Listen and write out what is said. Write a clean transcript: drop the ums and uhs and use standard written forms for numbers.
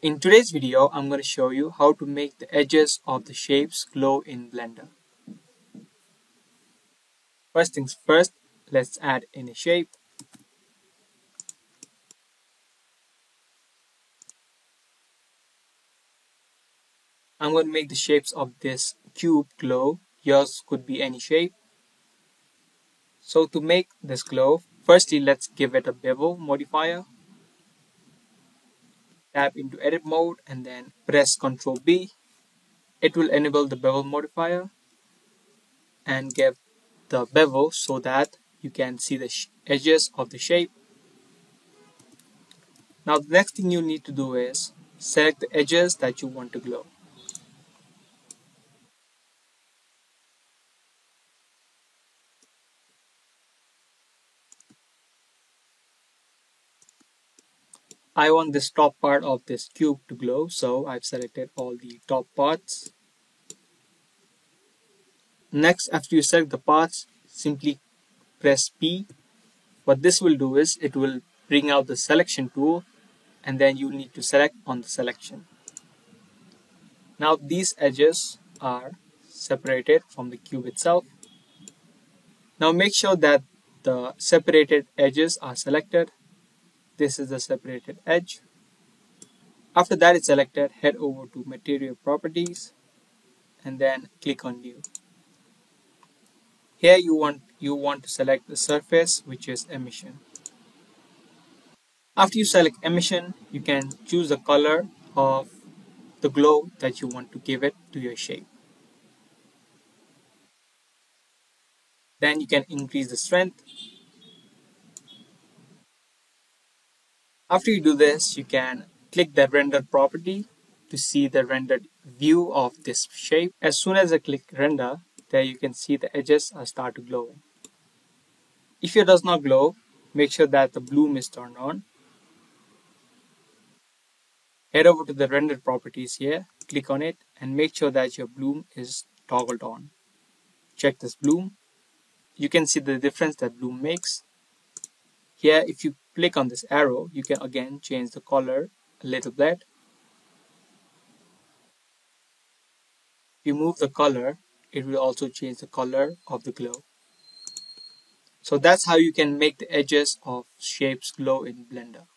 In today's video, I'm going to show you how to make the edges of the shapes glow in Blender. First things first, let's add in a shape. I'm going to make the shapes of this cube glow. Yours could be any shape. So to make this glow, firstly let's give it a bevel modifier. Tap into edit mode and then press Ctrl B. It will enable the bevel modifier and give the bevel so that you can see the edges of the shape. Now the next thing you need to do is select the edges that you want to glow. I want this top part of this cube to glow, so I've selected all the top parts. Next, after you select the parts, simply press P. What this will do is it will bring out the selection tool and then you need to select on the selection. Now these edges are separated from the cube itself. Now make sure that the separated edges are selected. This is the separated edge. After that is selected, head over to Material Properties and then click on New. Here you want to select the surface, which is emission. After you select emission, you can choose the color of the glow that you want to give it to your shape. Then you can increase the strength. After you do this, you can click the render property to see the rendered view of this shape. As soon as I click render, there you can see the edges are start to glowing. If it does not glow, make sure that the bloom is turned on. Head over to the rendered properties here, click on it and make sure that your bloom is toggled on. Check this bloom. You can see the difference that bloom makes. Here, if you click on this arrow, you can again change the color a little bit. If you move the color, it will also change the color of the glow. So that's how you can make the edges of shapes glow in Blender.